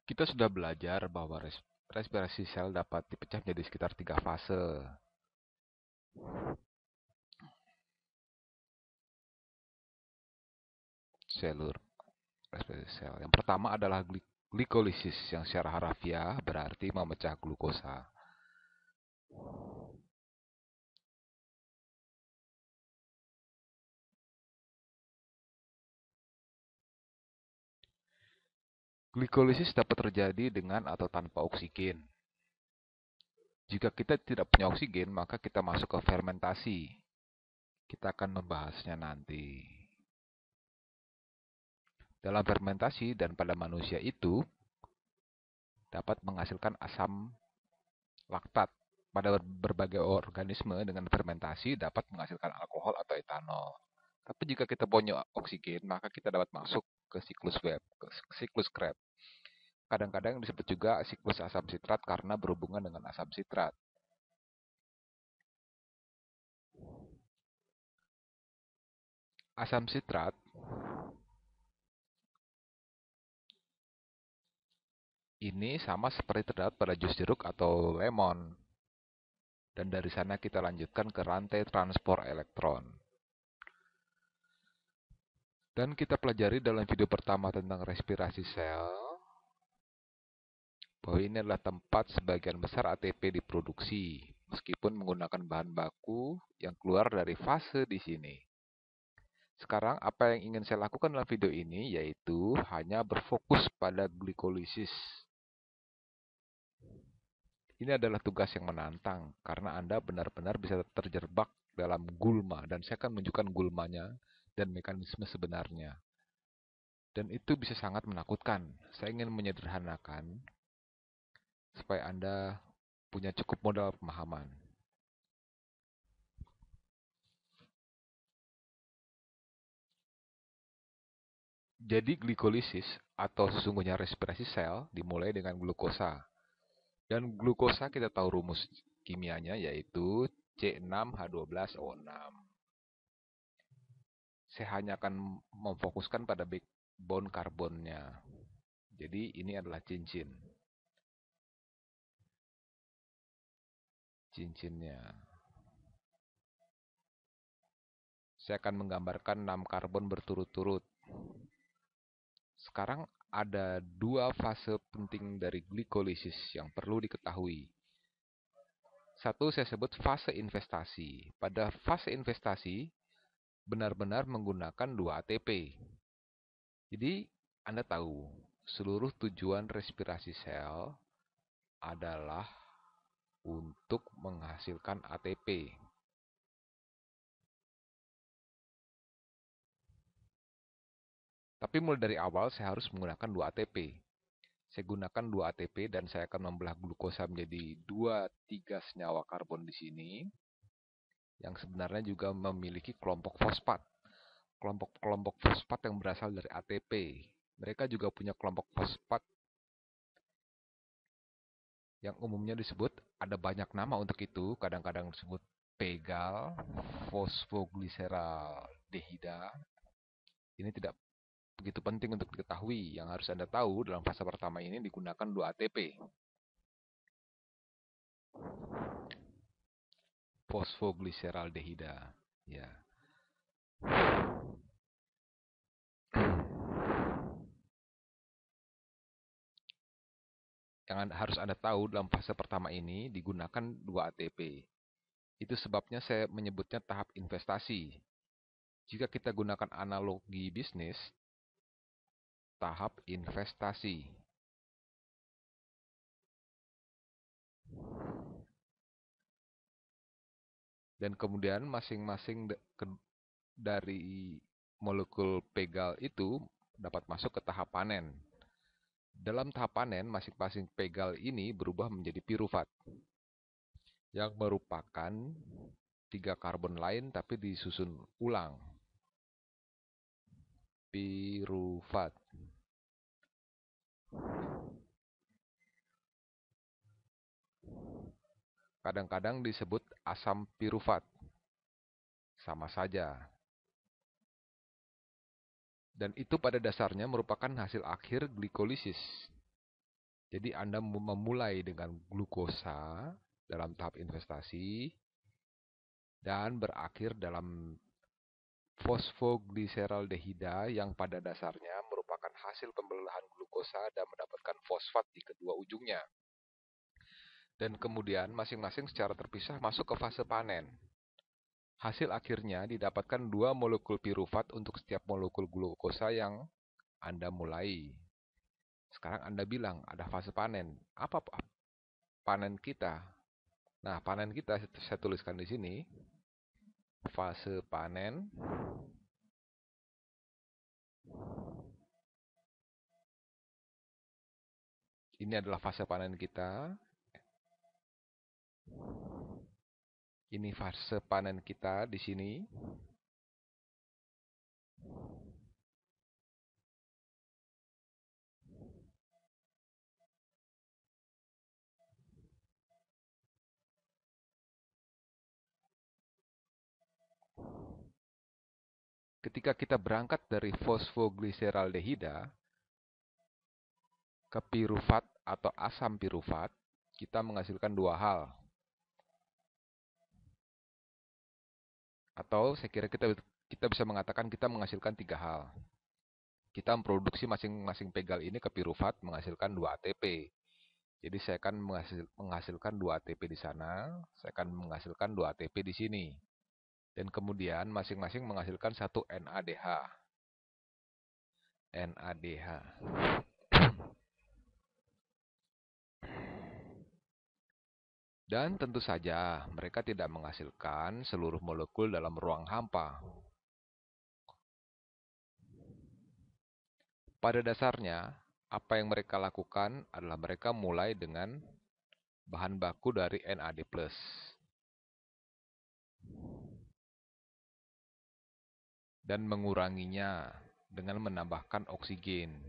Kita sudah belajar bahwa respirasi sel dapat dipecah menjadi sekitar 3 fase. Selur respirasi sel. Yang pertama adalah glikolisis yang secara harafiah berarti memecah glukosa. Glikolisis dapat terjadi dengan atau tanpa oksigen. Jika kita tidak punya oksigen, maka kita masuk ke fermentasi. Kita akan membahasnya nanti. Dalam fermentasi dan pada manusia itu dapat menghasilkan asam laktat. Pada berbagai organisme dengan fermentasi dapat menghasilkan alkohol atau etanol. Tapi jika kita punya oksigen, maka kita dapat masuk ke siklus Krebs. Kadang-kadang disebut juga siklus asam sitrat karena berhubungan dengan asam sitrat. Asam sitrat ini sama seperti terdapat pada jus jeruk atau lemon. Dan dari sana kita lanjutkan ke rantai transport elektron. Dan kita pelajari dalam video pertama tentang respirasi sel, bahwa ini adalah tempat sebagian besar ATP diproduksi, meskipun menggunakan bahan baku yang keluar dari fase di sini. Sekarang apa yang ingin saya lakukan dalam video ini yaitu hanya berfokus pada glikolisis. Ini adalah tugas yang menantang karena Anda benar-benar bisa terjebak dalam gulma dan saya akan menunjukkan gulmanya dan mekanisme sebenarnya. Dan itu bisa sangat menakutkan. Saya ingin menyederhanakan supaya Anda punya cukup modal pemahaman. Jadi glikolisis atau sesungguhnya respirasi sel dimulai dengan glukosa. Dan glukosa kita tahu rumus kimianya yaitu C6H12O6. Saya hanya akan memfokuskan pada backbone karbonnya. Jadi ini adalah cincin. Cincinnya. Saya akan menggambarkan 6 karbon berturut-turut. Sekarang ada 2 fase penting dari glikolisis yang perlu diketahui. Satu saya sebut fase investasi. Pada fase investasi, benar-benar menggunakan 2 ATP. Jadi, Anda tahu, seluruh tujuan respirasi sel adalah untuk menghasilkan ATP. Tapi mulai dari awal saya harus menggunakan 2 ATP. Saya gunakan 2 ATP dan saya akan membelah glukosa menjadi 2-3 senyawa karbon di sini. Yang sebenarnya juga memiliki kelompok fosfat. Kelompok fosfat yang berasal dari ATP. Mereka juga punya kelompok fosfat yang umumnya disebut, ada banyak nama untuk itu, kadang-kadang disebut pegal, fosfogliseraldehida. Ini tidak begitu penting untuk diketahui. Yang harus Anda tahu dalam fase pertama ini digunakan 2 ATP. Fosfogliseraldehida. Ya. Yang harus Anda tahu dalam fase pertama ini digunakan 2 ATP. Itu sebabnya saya menyebutnya tahap investasi. Jika kita gunakan analogi bisnis, tahap investasi. Dan kemudian masing-masing dari molekul pegal itu dapat masuk ke tahap panen. Dalam tahap panen, masing-masing pegal ini berubah menjadi pirufat, yang merupakan 3 karbon lain tapi disusun ulang. Pirufat. Kadang-kadang disebut asam pirufat. Sama saja. Dan itu pada dasarnya merupakan hasil akhir glikolisis. Jadi Anda memulai dengan glukosa dalam tahap investasi dan berakhir dalam fosfogliseraldehida yang pada dasarnya merupakan hasil pembelahan glukosa dan mendapatkan fosfat di kedua ujungnya. Dan kemudian masing-masing secara terpisah masuk ke fase panen. Hasil akhirnya didapatkan 2 molekul pirufat untuk setiap molekul glukosa yang Anda mulai. Sekarang Anda bilang ada fase panen. Apa panen kita? Nah, panen kita saya tuliskan di sini. Fase panen. Ini adalah fase panen kita. Ini fase panen kita di sini. Ketika kita berangkat dari fosfogliseraldehida ke pirufat atau asam pirufat, kita menghasilkan 2 hal. Atau saya kira kita bisa mengatakan kita menghasilkan 3 hal. Kita memproduksi masing-masing pegal ini ke pirufat menghasilkan 2 ATP. Jadi saya akan menghasilkan 2 ATP di sana, saya akan menghasilkan 2 ATP di sini. Dan kemudian masing-masing menghasilkan 1 NADH. NADH. Dan tentu saja mereka tidak menghasilkan seluruh molekul dalam ruang hampa. Pada dasarnya, apa yang mereka lakukan adalah mereka mulai dengan bahan baku dari NAD+. Dan menguranginya dengan menambahkan oksigen.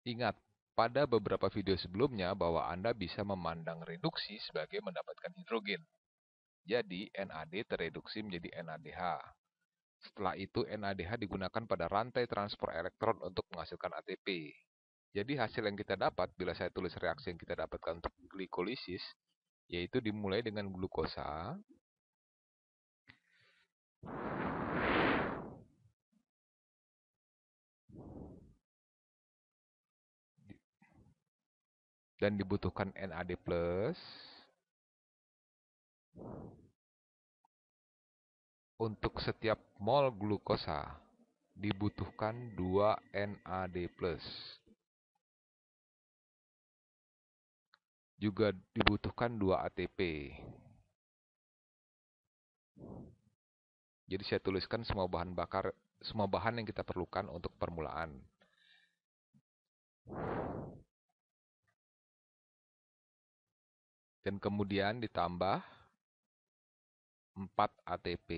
Ingat, pada beberapa video sebelumnya bahwa Anda bisa memandang reduksi sebagai mendapatkan hidrogen. Jadi, NAD tereduksi menjadi NADH. Setelah itu, NADH digunakan pada rantai transport elektron untuk menghasilkan ATP. Jadi, hasil yang kita dapat, bila saya tulis reaksi yang kita dapatkan untuk glikolisis, yaitu dimulai dengan glukosa, dan dibutuhkan NAD+, untuk setiap mol glukosa dibutuhkan 2 NAD+. Juga dibutuhkan 2 ATP. Jadi saya tuliskan semua bahan yang kita perlukan untuk permulaan. Dan kemudian ditambah 4 ATP.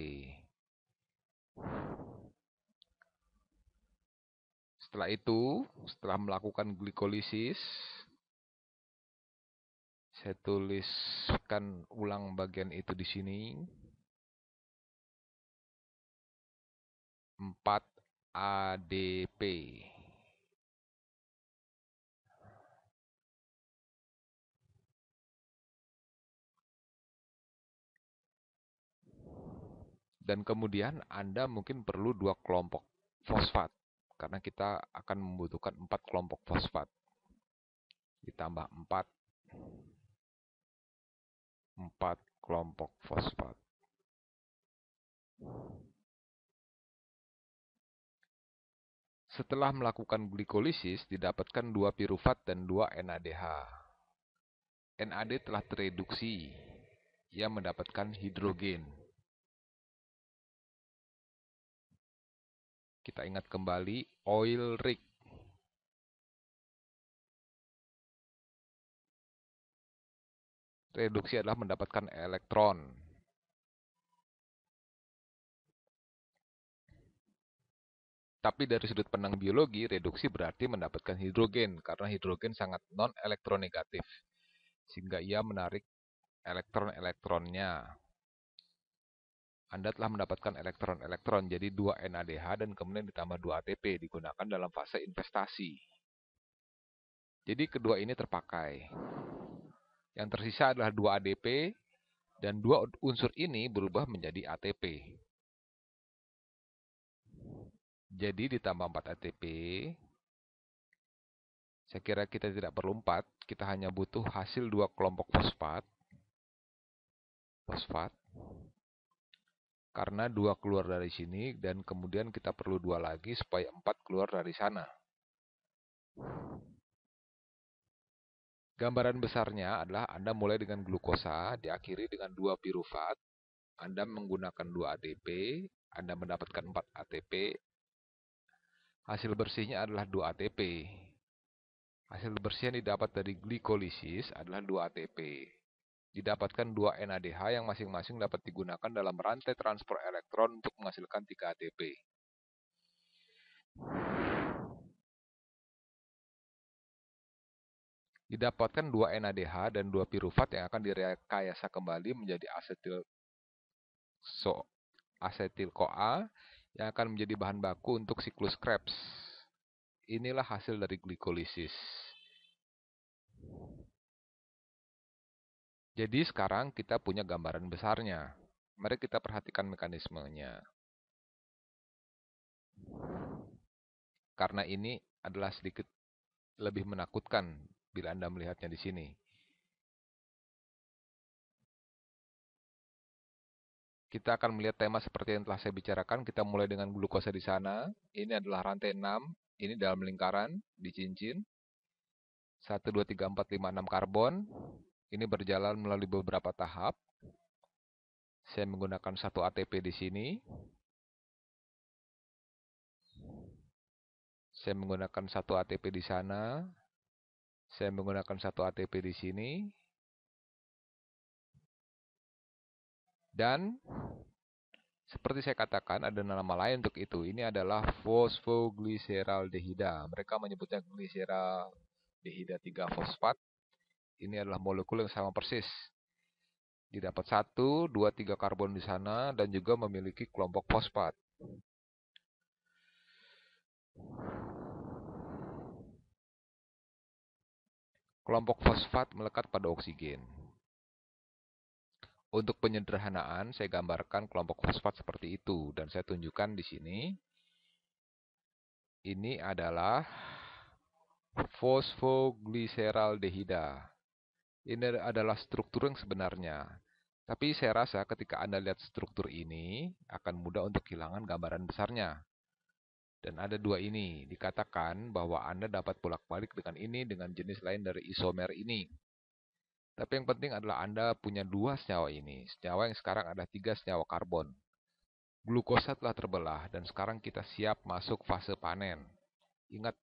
Setelah itu, setelah melakukan glikolisis, saya tuliskan ulang bagian itu di sini. 4 ADP. Dan kemudian Anda mungkin perlu 2 kelompok fosfat. Karena kita akan membutuhkan 4 kelompok fosfat. Ditambah 4 kelompok fosfat. Setelah melakukan glikolisis, didapatkan 2 pirufat dan 2 NADH. NAD telah tereduksi. Ia mendapatkan hidrogen. Kita ingat kembali oil rig. Reduksi adalah mendapatkan elektron. Tapi dari sudut pandang biologi, reduksi berarti mendapatkan hidrogen, karena hidrogen sangat non-elektronegatif, sehingga ia menarik elektron-elektronnya. Anda telah mendapatkan elektron-elektron, jadi 2 NADH dan kemudian ditambah 2 ATP digunakan dalam fase investasi. Jadi kedua ini terpakai. Yang tersisa adalah 2 ADP dan 2 unsur ini berubah menjadi ATP. Jadi ditambah 4 ATP, saya kira kita tidak perlu 4, kita hanya butuh hasil 2 kelompok fosfat. Karena 2 keluar dari sini dan kemudian kita perlu 2 lagi supaya 4 keluar dari sana. Gambaran besarnya adalah Anda mulai dengan glukosa, diakhiri dengan 2 pirufat. Anda menggunakan 2 ADP, Anda mendapatkan 4 ATP. Hasil bersihnya adalah 2 ATP. Hasil bersih yang didapat dari glikolisis adalah 2 ATP. Didapatkan 2 NADH yang masing-masing dapat digunakan dalam rantai transport elektron untuk menghasilkan 3 ATP. Didapatkan 2 NADH dan 2 pirufat yang akan direkayasa kembali menjadi asetil-CoA yang akan menjadi bahan baku untuk siklus Krebs. Inilah hasil dari glikolisis. Jadi sekarang kita punya gambaran besarnya. Mari kita perhatikan mekanismenya. Karena ini adalah sedikit lebih menakutkan bila Anda melihatnya di sini. Kita akan melihat tema seperti yang telah saya bicarakan. Kita mulai dengan glukosa di sana. Ini adalah rantai 6. Ini dalam lingkaran, di cincin. 1, 2, 3, 4, 5, 6 karbon. Ini berjalan melalui beberapa tahap. Saya menggunakan 1 ATP di sini. Saya menggunakan 1 ATP di sana. Saya menggunakan 1 ATP di sini. Dan seperti saya katakan, ada nama lain untuk itu. Ini adalah fosfogliseraldehida. Mereka menyebutnya gliseraldehida 3-fosfat. Ini adalah molekul yang sama persis. Didapat 1, 2, 3 karbon di sana dan juga memiliki kelompok fosfat. Kelompok fosfat melekat pada oksigen. Untuk penyederhanaan, saya gambarkan kelompok fosfat seperti itu dan saya tunjukkan di sini. Ini adalah fosfogliseraldehida. Ini adalah struktur yang sebenarnya. Tapi saya rasa ketika Anda lihat struktur ini, akan mudah untuk kehilangan gambaran besarnya. Dan ada 2 ini. Dikatakan bahwa Anda dapat bolak-balik dengan ini dengan jenis lain dari isomer ini. Tapi yang penting adalah Anda punya 2 senyawa ini. Senyawa yang sekarang ada 3 senyawa karbon. Glukosa telah terbelah dan sekarang kita siap masuk fase panen. Ingat,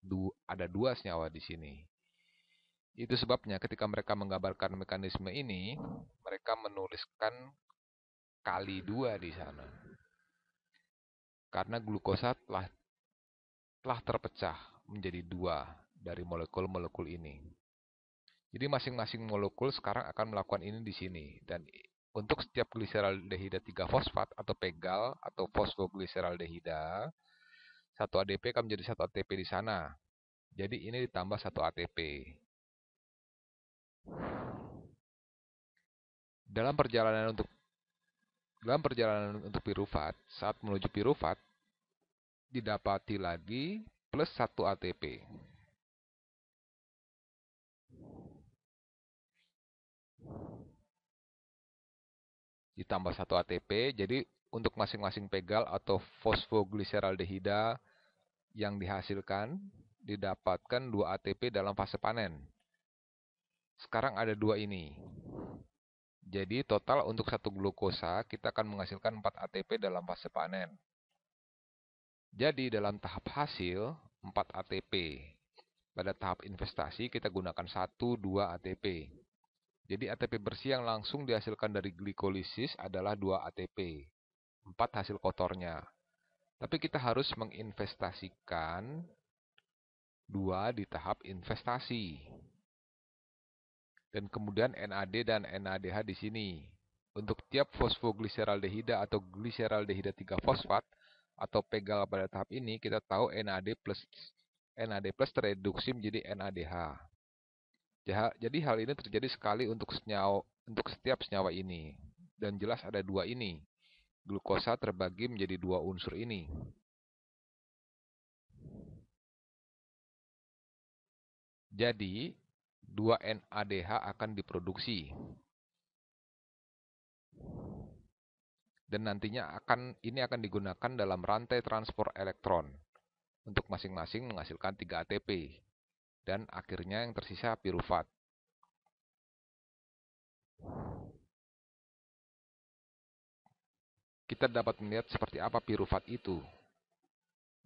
ada 2 senyawa di sini. Itu sebabnya ketika mereka menggambarkan mekanisme ini, mereka menuliskan kali 2 di sana. Karena glukosa telah terpecah menjadi 2 dari molekul-molekul ini. Jadi masing-masing molekul sekarang akan melakukan ini di sini. Dan untuk setiap gliseraldehida 3-fosfat atau pegal atau fosfogliseraldehida, 1 ADP akan menjadi 1 ATP di sana. Jadi ini ditambah 1 ATP. Dalam perjalanan untuk pirufat, saat menuju pirufat, didapati lagi plus 1 ATP. Ditambah 1 ATP, jadi untuk masing-masing pegal atau fosfogliseraldehida yang dihasilkan, didapatkan 2 ATP dalam fase panen. Sekarang ada 2 ini. Jadi total untuk 1 glukosa, kita akan menghasilkan 4 ATP dalam fase panen. Jadi dalam tahap hasil, 4 ATP. Pada tahap investasi, kita gunakan 1, 2 ATP. Jadi ATP bersih yang langsung dihasilkan dari glikolisis adalah 2 ATP. 4 hasil kotornya. Tapi kita harus menginvestasikan 2 di tahap investasi. Dan kemudian NAD dan NADH di sini. Untuk tiap fosfogliseraldehida atau gliseraldehida 3-fosfat atau pegal pada tahap ini, kita tahu NAD+ tereduksi menjadi NADH. Jadi hal ini terjadi sekali untuk setiap senyawa ini. Dan jelas ada dua ini. Glukosa terbagi menjadi dua unsur ini. Jadi, 2 NADH akan diproduksi. Dan nantinya ini akan digunakan dalam rantai transport elektron untuk masing-masing menghasilkan 3 ATP. Dan akhirnya yang tersisa pirufat. Kita dapat melihat seperti apa pirufat itu.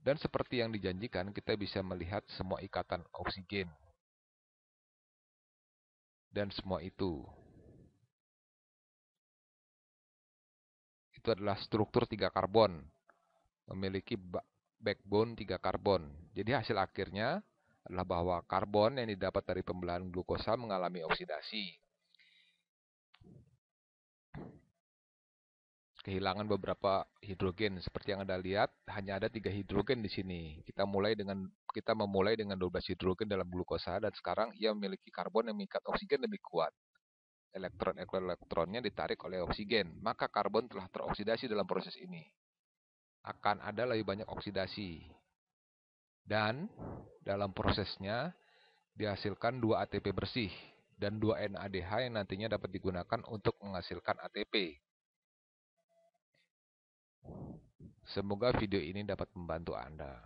Dan seperti yang dijanjikan, kita bisa melihat semua ikatan oksigen. Dan semua itu adalah struktur 3 karbon. Memiliki backbone 3 karbon. Jadi hasil akhirnya adalah bahwa karbon yang didapat dari pembelahan glukosa mengalami oksidasi. Kehilangan beberapa hidrogen. Seperti yang Anda lihat, hanya ada 3 hidrogen di sini. Kita memulai dengan 12 hidrogen dalam glukosa, dan sekarang ia memiliki karbon yang mengikat oksigen lebih kuat. Elektronnya ditarik oleh oksigen. Maka karbon telah teroksidasi dalam proses ini. Akan ada lebih banyak oksidasi. Dan dalam prosesnya dihasilkan 2 ATP bersih dan 2 NADH yang nantinya dapat digunakan untuk menghasilkan ATP. Semoga video ini dapat membantu Anda.